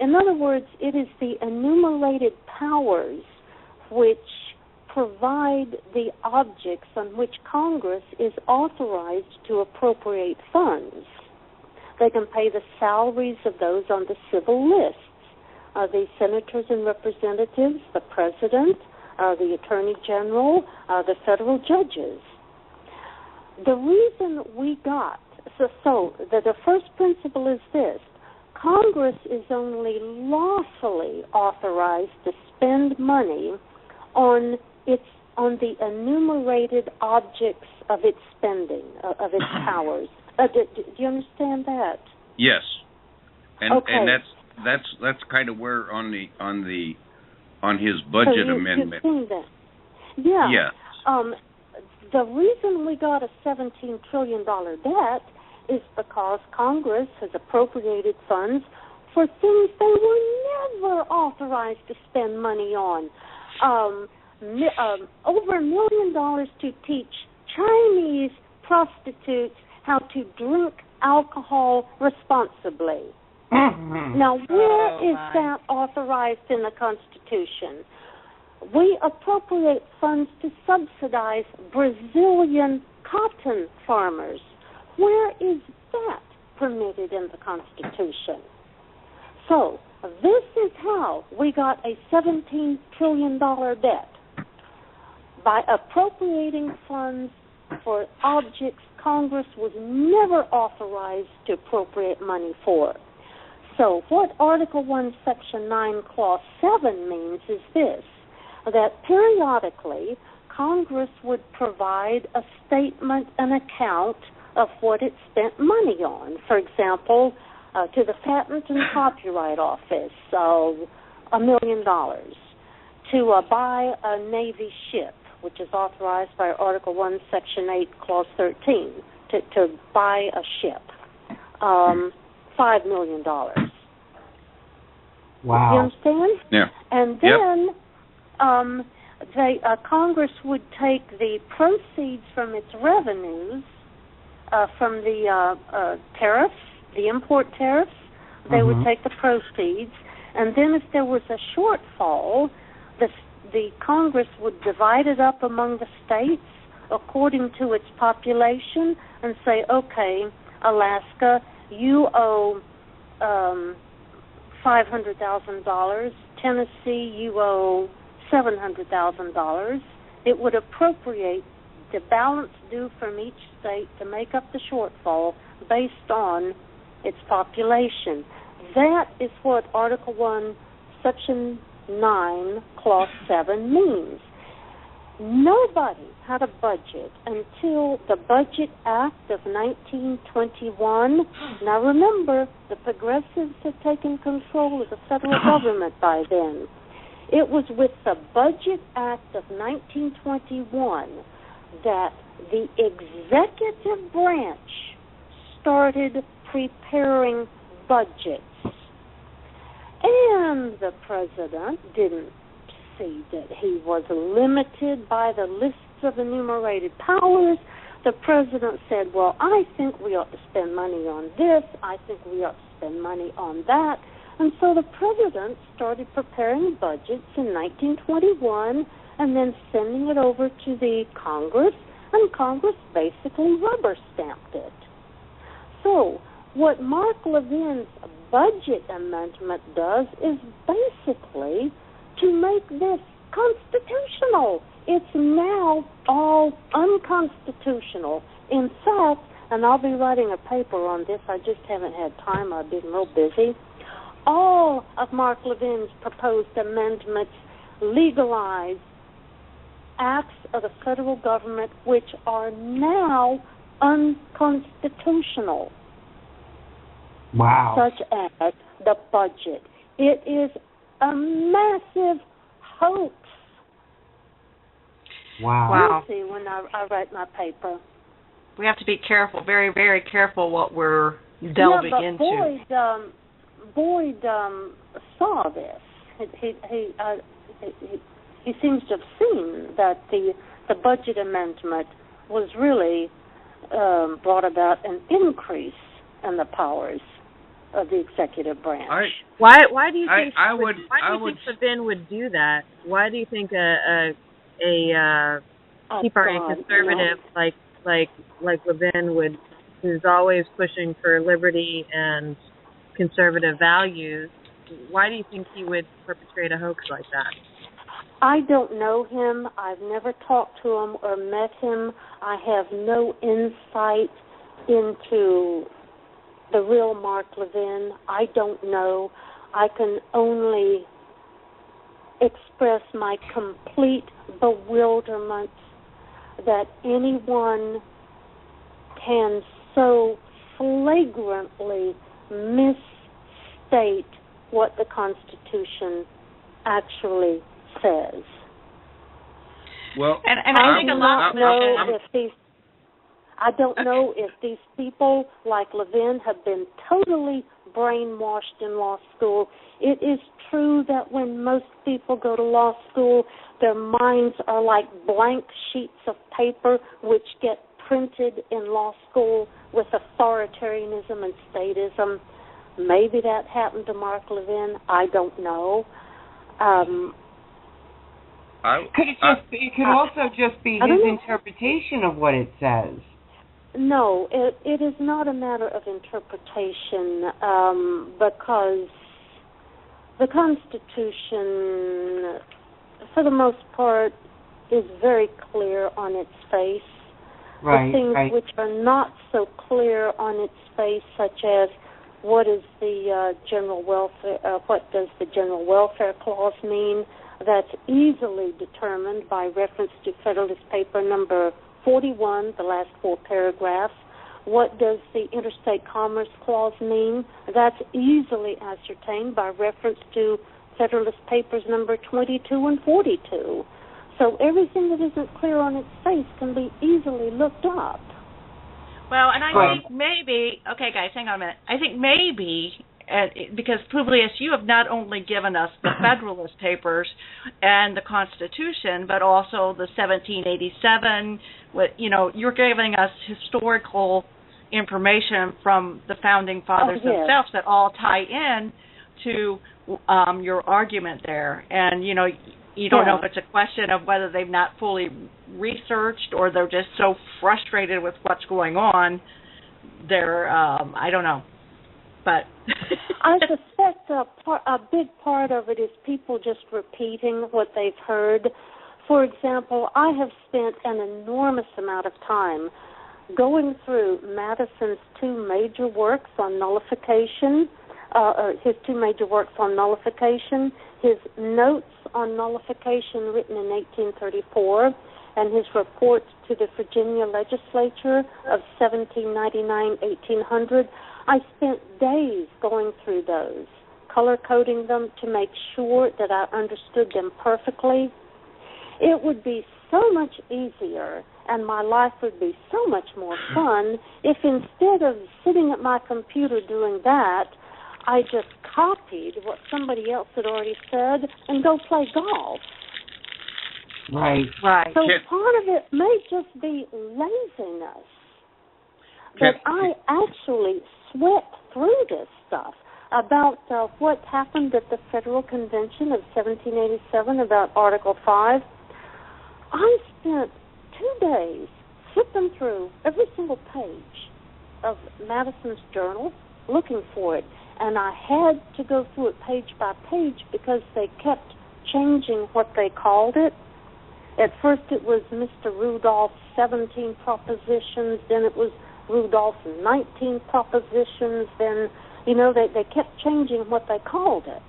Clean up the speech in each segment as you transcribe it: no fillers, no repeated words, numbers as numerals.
In other words, it is the enumerated powers which provide the objects on which Congress is authorized to appropriate funds. They can pay the salaries of those on the civil lists, the senators and representatives, the president, the attorney general, the federal judges. The reason we got, the first principle is this: Congress is only lawfully authorized to spend money on the enumerated objects of its spending, of its powers. Do you understand that? Yes, and okay. and that's kind of where on his budget amendment. You've seen that. Yeah. Yes. The reason we got a $17 trillion debt is because Congress has appropriated funds for things they were never authorized to spend money on. Over $1 million to teach Chinese prostitutes how to drink alcohol responsibly. Now, where is that authorized in the Constitution? We appropriate funds to subsidize Brazilian cotton farmers. Where is that permitted in the Constitution? So, this is how we got a $17 trillion debt. By appropriating funds for objects Congress was never authorized to appropriate money for. So what Article 1, Section 9, Clause 7 means is this: that periodically Congress would provide a statement, an account of what it spent money on. For example, to the Patent and Copyright Office, $1 million. To buy a Navy ship, which is authorized by Article 1, Section 8, Clause 13, to buy a ship. $5 million. Wow. You understand? Yeah. And then Congress would take the proceeds from its revenues, from the tariffs, the import tariffs. They would take the proceeds, and then if there was a shortfall, the Congress would divide it up among the states according to its population and say, okay, Alaska, you owe $500,000. Tennessee, you owe $700,000. It would appropriate the balance due from each state to make up the shortfall based on its population. That is what Article 1, Section 9, Clause 7 means. Nobody had a budget until the Budget Act of 1921. Now remember, the progressives had taken control of the federal government by then. It was with the Budget Act of 1921 that the executive branch started preparing budgets. And the president didn't see that he was limited by the lists of enumerated powers. The president said, well, I think we ought to spend money on this. I think we ought to spend money on that. And so the president started preparing budgets in 1921 and then sending it over to the Congress, and Congress basically rubber stamped it. So what Mark Levin's budget amendment does is basically to make this constitutional. It's now all unconstitutional. In fact, and I'll be writing a paper on this, I just haven't had time, I've been real busy, all of Mark Levin's proposed amendments legalize acts of the federal government which are now unconstitutional. Wow. Such as the budget. It is a massive hoax. Wow. You'll see when I write my paper. We have to be careful, very, very careful what we're delving into. Boyd saw this. He seems to have seen that the budget amendment was really brought about an increase in the powers of the executive branch. Why do you think Levin would do that? Why do you think a Tea Party conservative like Levin would, who's always pushing for liberty and conservative values? Why do you think he would perpetrate a hoax like that? I don't know him. I've never talked to him or met him. I have no insight into the real Mark Levin. I don't know. I can only express my complete bewilderment that anyone can so flagrantly misstate what the Constitution actually says. Well, and I think a lot I don't know if these people like Levin have been totally brainwashed in law school. It is true that when most people go to law school, their minds are like blank sheets of paper which get printed in law school with authoritarianism and statism. Maybe that happened to Mark Levin. I don't know. It could also just be his interpretation of what it says. No, it is not a matter of interpretation because the Constitution, for the most part, is very clear on its face. The things which are not so clear on its face, such as what is the general welfare? What does the General Welfare Clause mean? That's easily determined by reference to Federalist Paper number 41, the last four paragraphs. What does the Interstate Commerce Clause mean? That's easily ascertained by reference to Federalist Papers number 22 and 42. So everything that isn't clear on its face can be easily looked up. Well, and I think maybe, okay, guys, hang on a minute. I think maybe, because Publius, you have not only given us the Federalist Papers and the Constitution, but also the 1787. You're giving us historical information from the Founding Fathers themselves that all tie in to your argument there. And, you don't know if it's a question of whether they've not fully researched or they're just so frustrated with what's going on. They're, I don't know. But I suspect a big part of it is people just repeating what they've heard. For example, I have spent an enormous amount of time going through Madison's two major works on nullification, his notes on nullification written in 1834, and his report to the Virginia legislature of 1799-1800. I spent days going through those, color-coding them to make sure that I understood them perfectly. It would be so much easier and my life would be so much more fun if instead of sitting at my computer doing that, I just copied what somebody else had already said and go play golf. Right. So part of it may just be laziness. But I actually swept through this stuff about what happened at the Federal Convention of 1787 about Article 5. I spent 2 days flipping through every single page of Madison's journal looking for it. And I had to go through it page by page because they kept changing what they called it. At first it was Mr. Rudolph's 17 propositions, then it was Rudolph's 19 propositions, then, they kept changing what they called it.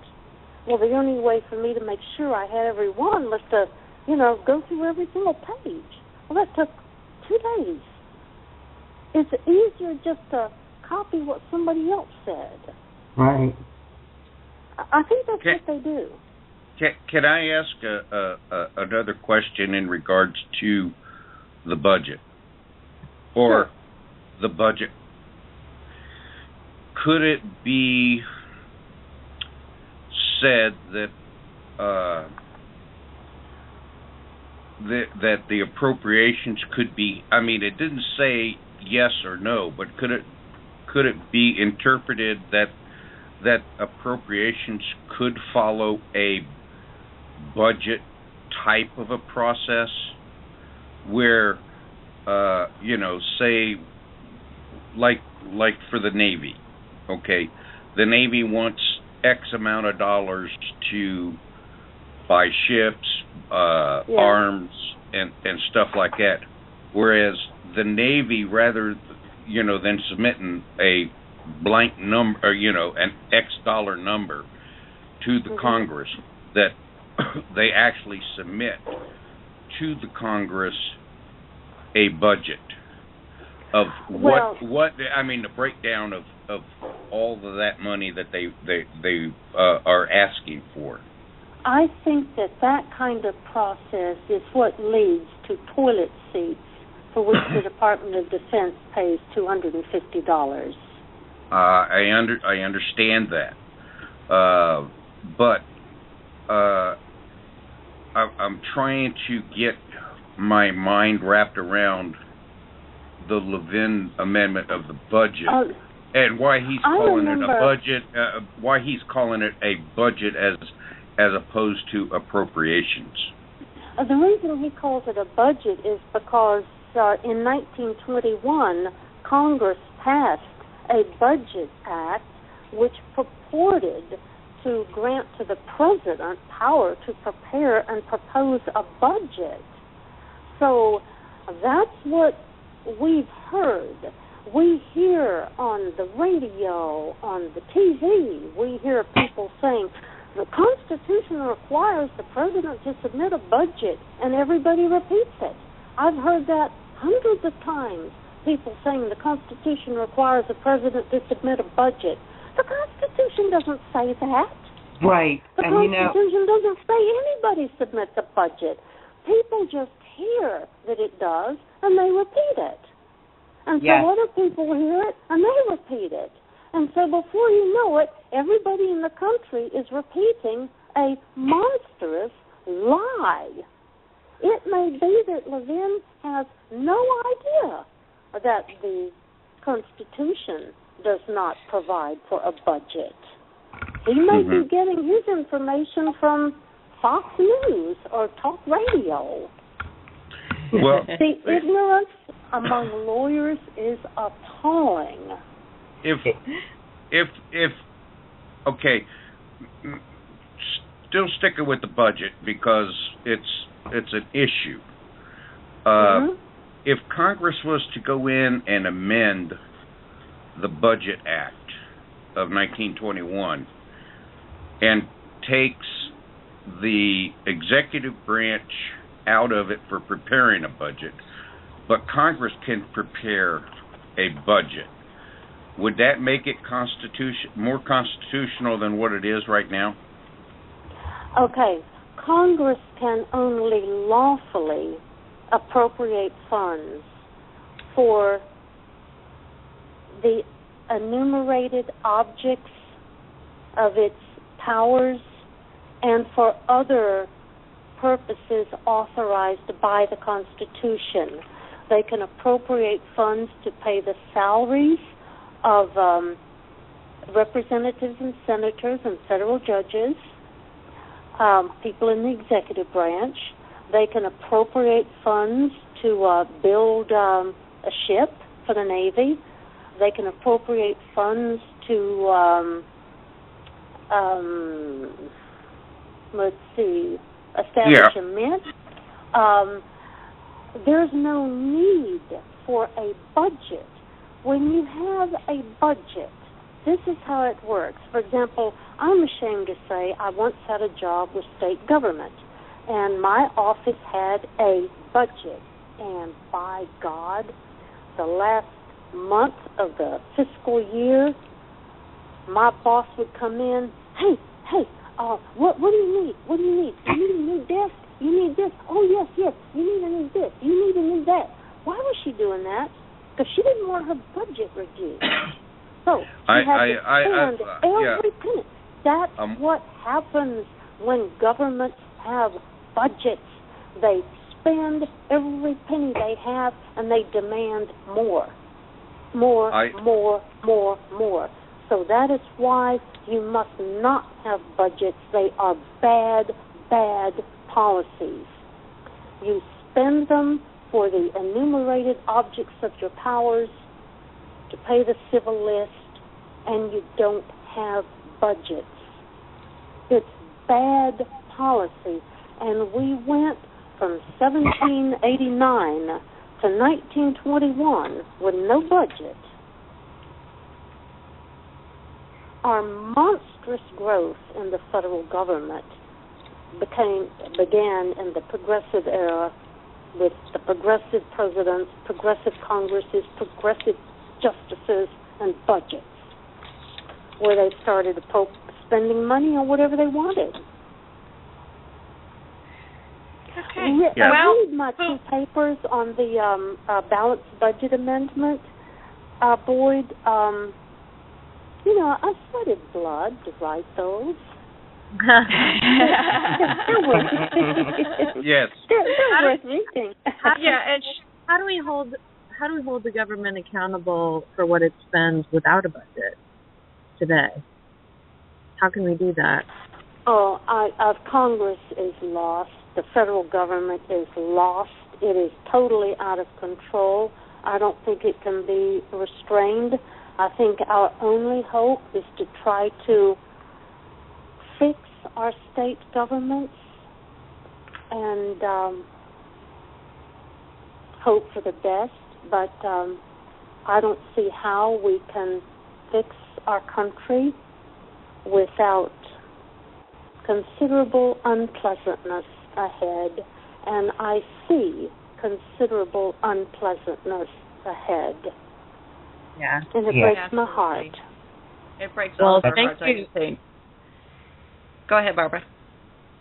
Well, the only way for me to make sure I had every one was to, go through every single page. Well, that took 2 days. It's easier just to copy what somebody else said. Right. I think that's what they do. Can I ask another question in regards to the budget? Or the budget. Could it be said that that the appropriations could be, it didn't say yes or no, but could it be interpreted that that appropriations could follow a budget type of a process where, say, like for the Navy, okay, the Navy wants X amount of dollars to buy ships, arms, and stuff like that, whereas the Navy, rather, than submitting a blank number, or, an X dollar number to the Congress, that they actually submit to the Congress a budget of the breakdown of all of that money that they are asking for. I think that kind of process is what leads to toilet seats, for which the Department of Defense pays $250. I understand that, but I'm trying to get my mind wrapped around the Levin amendment of the budget and why he's calling it a budget. Why he's calling it a budget as opposed to appropriations. The reason he calls it a budget is because in 1921 Congress passed a budget act which purported to grant to the president power to prepare and propose a budget. So that's what we've heard. We hear on the radio, on the TV, we hear people saying, the Constitution requires the president to submit a budget, and everybody repeats it. I've heard that hundreds of times, people saying the Constitution requires the president to submit a budget. The Constitution doesn't say that. Right. The Constitution doesn't say anybody submits a budget. People just hear that it does, and they repeat it. And so other people hear it, and they repeat it. And so before you know it, everybody in the country is repeating a monstrous lie. It may be that Levin has no idea that the Constitution does not provide for a budget. He may be getting his information from Fox News or talk radio. Well, the ignorance among lawyers is appalling. Still sticking with the budget because it's an issue. If Congress was to go in and amend the Budget Act of 1921 and takes the executive branch out of it for preparing a budget, but Congress can prepare a budget, would that make it more constitutional than what it is right now? Okay. Congress can only lawfully appropriate funds for the enumerated objects of its powers and for other purposes authorized by the Constitution. They can appropriate funds to pay the salaries of representatives and senators and federal judges, people in the executive branch. They can appropriate funds to build a ship for the Navy. They can appropriate funds to, establish a mint. There's no need for a budget. When you have a budget, this is how it works. For example, I'm ashamed to say I once had a job with state government, and my office had a budget. And by God, the last month of the fiscal year, my boss would come in, hey, what do you need? What do you need? You need a new desk? You need this? Oh, yes. You need a new this. You need a new that. Why was she doing that? Because she didn't want her budget reduced. So she had to spend every penny. That's what happens when governments have budgets. They spend every penny they have, and they demand more. So So that is why you must not have budgets. They are bad, bad policies. You spend them for the enumerated objects of your powers, to pay the civil list, and you don't have budgets. It's bad policy. And we went from 1789 to 1921 with no budget. Our monstrous growth in the federal government began in the progressive era with the progressive presidents, progressive congresses, progressive justices, and budgets, where they started spending money on whatever they wanted. Okay. I read my 2 papers on the balanced budget amendment, Boyd. I sweated blood to write those. They're worth reading. Yes. They're worth reading. And how do we hold the government accountable for what it spends without a budget today? How can we do that? Oh, Congress is lost. The federal government is lost. It is totally out of control. I don't think it can be restrained. I think our only hope is to try to fix our state governments and hope for the best. But I don't see how we can fix our country without considerable unpleasantness ahead, and I see considerable unpleasantness ahead. Yeah. And it breaks my heart. It breaks all of our hearts, thank you. I think. Go ahead, Barbara.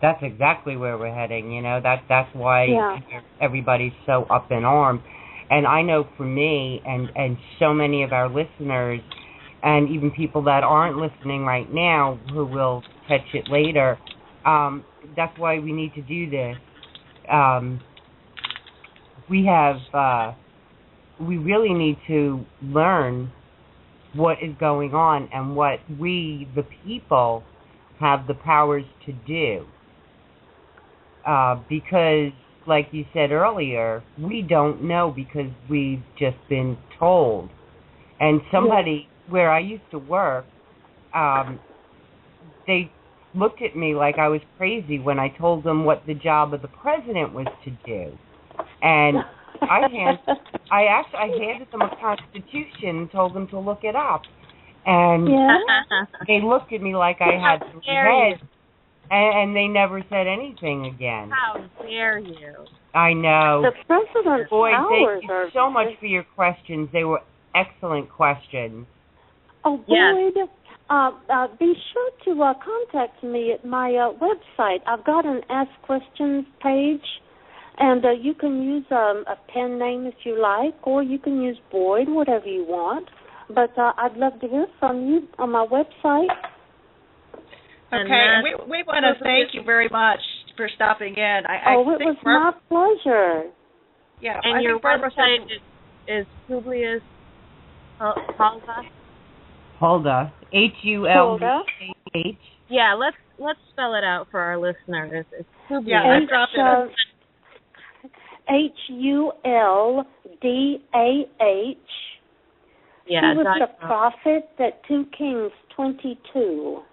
That's exactly where we're heading, that's why everybody's so up in arms. And I know for me and so many of our listeners, and even people that aren't listening right now who will catch it later, that's why we need to do this. We really need to learn what is going on and what we, the people, have the powers to do. Because, like you said earlier, we don't know because we've just been told. And somebody where I used to work, they looked at me like I was crazy when I told them what the job of the president was to do. And I handed them a constitution and told them to look it up. And they looked at me like I had 3 heads, and they never said anything again. How dare you? I know. The president's Boy, powers thank you so much for your questions. They were excellent questions. Oh, Boyd, be sure to contact me at my website. I've got an Ask Questions page, and you can use a pen name if you like, or you can use Boyd, whatever you want. But I'd love to hear from you on my website. Okay, and we want to thank you very much for stopping in. It was my pleasure. Yeah, and your website is Publius Huldah. Huldah, H-U-L-D-A-H. Yeah, let's spell it out for our listeners. It's Publius. Yeah, I dropped it. H-U-L-D-A-H. Yeah, he was the prophet at 2 Kings 22.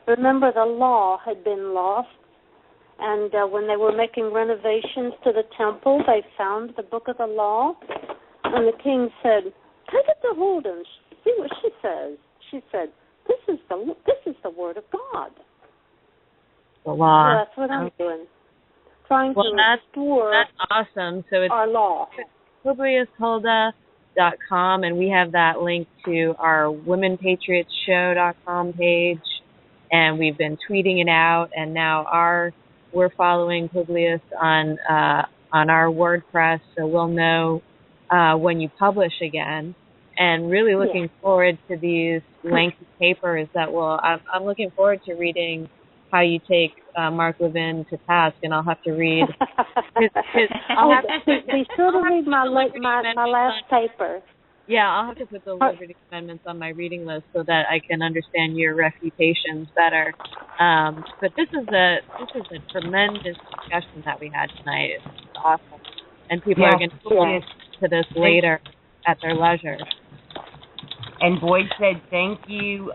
Remember, the law had been lost, and when they were making renovations to the temple, they found the book of the law, and the king said, "Take it to Huldah, see what she says." She said, "This is the word of God." The law. So that's what I'm doing, trying to restore that's awesome. So it's our law. PubliusHuldah.com, and we have that link to our Women Patriots Show.com page. And we've been tweeting it out, and now we're following Publius on our WordPress, so we'll know when you publish again. And really looking forward to these lengthy papers that I'm looking forward to reading how you take Mark Levin to task, and I'll have to read be sure to read my last paper. Yeah, I'll have to put the Liberty Amendments on my reading list so that I can understand your refutations better. But this is a tremendous discussion that we had tonight. It's awesome, and people are going to listen to this later at their leisure. And Boyd said thank you.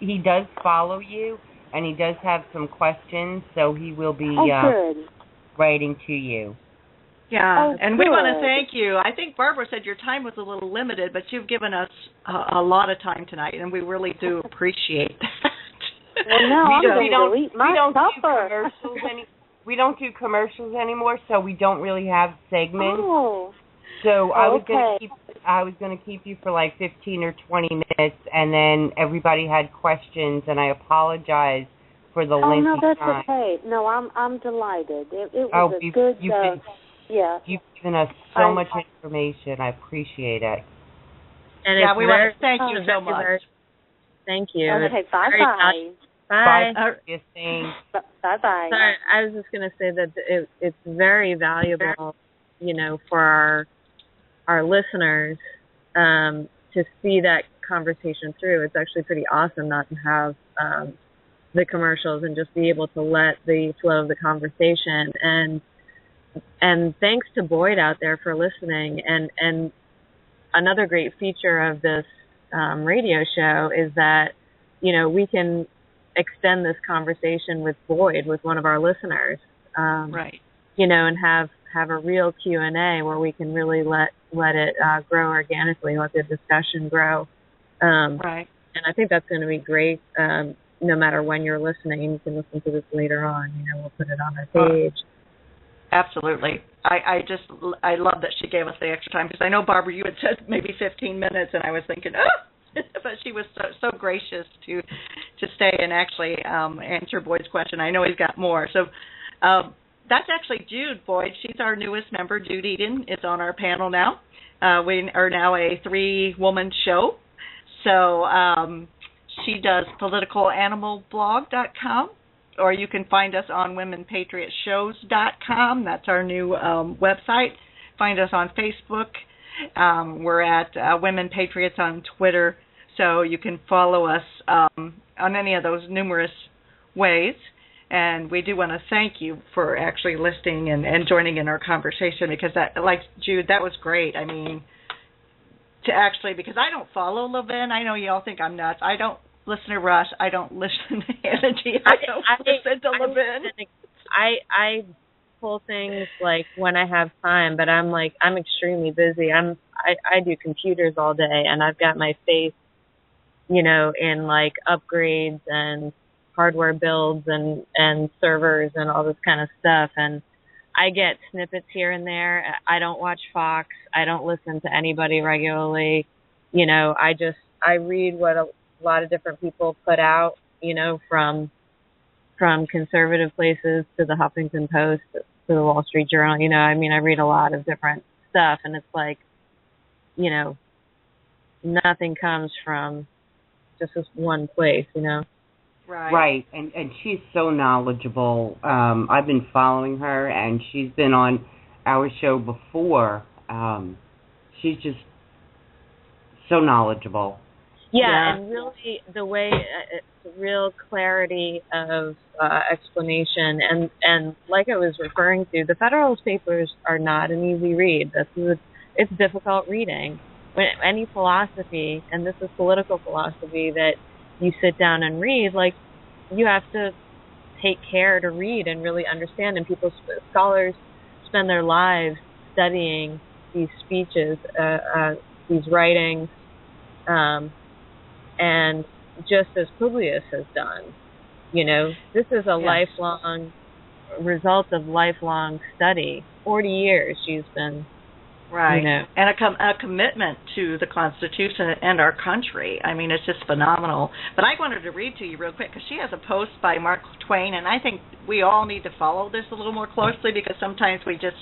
He does follow you, and he does have some questions, so he will be writing to you. Yeah, and we want to thank you. I think Barbara said your time was a little limited, but you've given us a lot of time tonight, and we really do appreciate that. Well, no, we don't do commercials anymore, so we don't really have segments. Oh. So I was going to keep you for like 15 or 20 minutes, and then everybody had questions, and I apologize for the length of time. Oh, no, that's okay. No, I'm delighted. It was a good. You've given us so much information. I appreciate it. And we want to thank you so much. Thank you. Okay, bye-bye. Bye. Bye-bye. Sorry, I was just going to say that it's very valuable, for our listeners to see that conversation through. It's actually pretty awesome not to have the commercials and just be able to let the flow of the conversation. And thanks to Boyd out there for listening. And another great feature of this radio show is that, we can extend this conversation with Boyd, with one of our listeners. Right. And have a real Q&A where we can really let it grow organically, let the discussion grow. Right. And I think that's going to be great. No matter when you're listening, you can listen to this later on. We'll put it on our page. Absolutely. I love that she gave us the extra time, because I know, Barbara, you had said maybe 15 minutes, and I was thinking, but she was so gracious to stay and actually answer Boyd's question. I know he's got more. So that's actually Jude, Boyd. She's our newest member. Jude Eden is on our panel now. We are now a 3-woman show. So she does politicalanimalblog.com, or you can find us on womenpatriotshows.com. That's our new website. Find us on Facebook. We're at Women Patriots on Twitter, so you can follow us on any of those numerous ways. And we do want to thank you for actually listening and joining in our conversation, because that, like Jude, that was great. I mean, because I don't follow Levin. I know you all think I'm nuts. I don't listen to Rush. I don't listen to Hannity. I don't listen to Levin. I pull things like when I have time, but I'm extremely busy. I do computers all day, and I've got my face, in like upgrades and hardware builds and servers and all this kind of stuff, and I get snippets here and there. I don't watch Fox. I don't listen to anybody regularly. I read what a lot of different people put out, from conservative places to the Huffington Post to the Wall Street Journal. I read a lot of different stuff, and it's like, nothing comes from just this one place, Right, and she's so knowledgeable. I've been following her, and she's been on our show before. She's just so knowledgeable. Yeah, and really the way, real clarity of explanation, and like I was referring to, the Federalist Papers are not an easy read. It's difficult reading. When any philosophy, and this is political philosophy, that you sit down and read, like, you have to take care to read and really understand. And scholars spend their lives studying these speeches, these writings, and just as Publius has done, this is a lifelong result of lifelong study. 40 years she's been. Right, and a commitment to the Constitution and our country. I mean, it's just phenomenal. But I wanted to read to you real quick, because she has a post by Mark Twain, and I think we all need to follow this a little more closely, because sometimes we just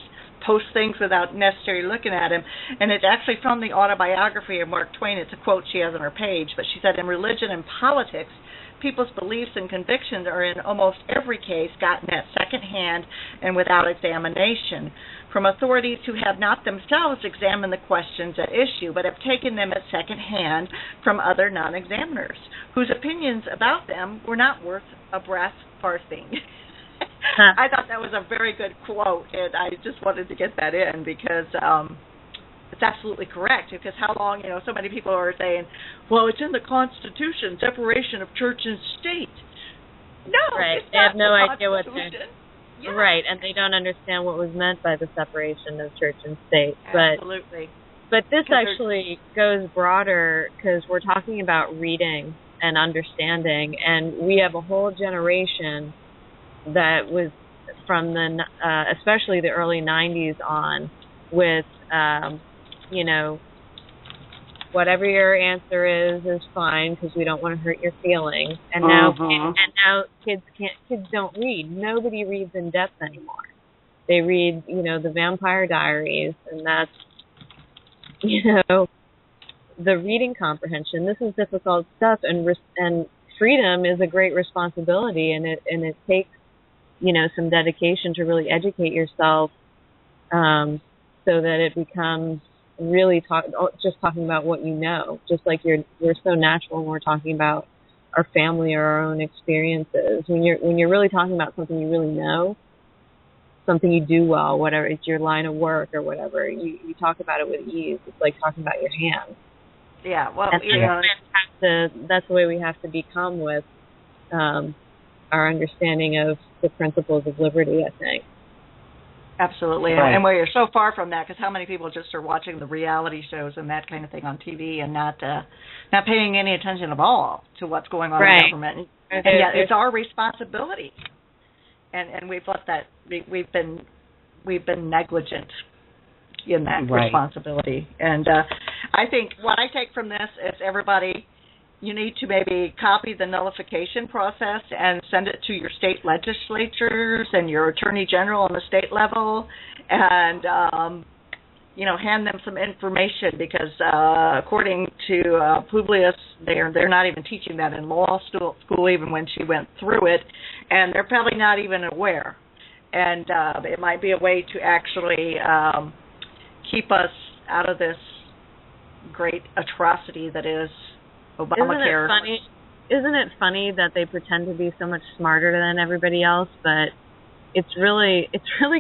post things without necessarily looking at him. And it's actually from the autobiography of Mark Twain. It's a quote she has on her page, but she said, "In religion and politics, people's beliefs and convictions are in almost every case gotten at secondhand and without examination from authorities who have not themselves examined the questions at issue, but have taken them at secondhand from other non-examiners, whose opinions about them were not worth a breath parsing. I thought that was a very good quote, and I just wanted to get that in because it's absolutely correct. Because how long, so many people are saying, well, it's in the Constitution, separation of church and state. No, right. It's they not have no the idea what Constitution. they're right, and they don't understand what was meant by the separation of church and state. Absolutely. But this actually goes broader because we're talking about reading and understanding, and we have a whole generation that was from the especially the early 90s on with whatever your answer is fine because we don't want to hurt your feelings, and now kids don't read. Nobody reads in depth anymore. They read the Vampire Diaries, and that's the reading comprehension. This is difficult stuff, and freedom is a great responsibility, and it takes some dedication to really educate yourself, so that it becomes really just talking about what you know. Just like we're so natural when we're talking about our family or our own experiences. When you're really talking about something you really know, something you do well, whatever it's your line of work or whatever, you talk about it with ease. It's like talking about your hands. Yeah, well, that's the way we have to become with our understanding of the principles of liberty, I think. Absolutely, right. And we're so far from that because how many people just are watching the reality shows and that kind of thing on TV and not paying any attention at all to what's going on in the government, and yet it's our responsibility, and we've let that we've been negligent in that responsibility, and I think what I take from this is everybody. You need to maybe copy the nullification process and send it to your state legislatures and your attorney general on the state level, and hand them some information because according to Publius, they're not even teaching that in law school even when she went through it, and they're probably not even aware. And it might be a way to actually keep us out of this great atrocity that is Obamacare. Isn't it funny that they pretend to be so much smarter than everybody else, but it's really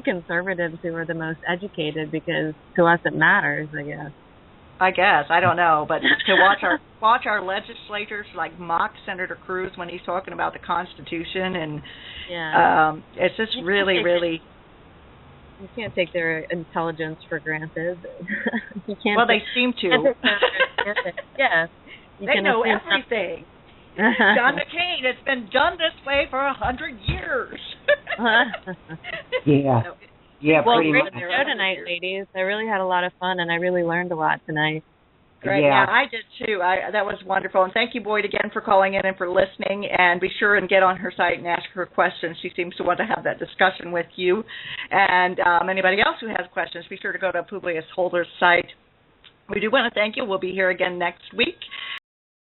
conservatives who are the most educated because to us it matters, I guess. I don't know, but to watch our legislators like mock Senator Cruz when he's talking about the Constitution, and it's just really. You can't take their intelligence for granted. You can't. Well, they seem to. Yeah. They know everything. John McCain, it's been done this way for 100 years. Yeah, well, pretty great much. show tonight, ladies. I really had a lot of fun, and I really learned a lot tonight. Great, yeah, I did too. That was wonderful. And thank you, Boyd, again for calling in and for listening. And be sure and get on her site and ask her questions. She seems to want to have that discussion with you. And anybody else who has questions, be sure to go to Publius Huldah's site. We do want to thank you. We'll be here again next week.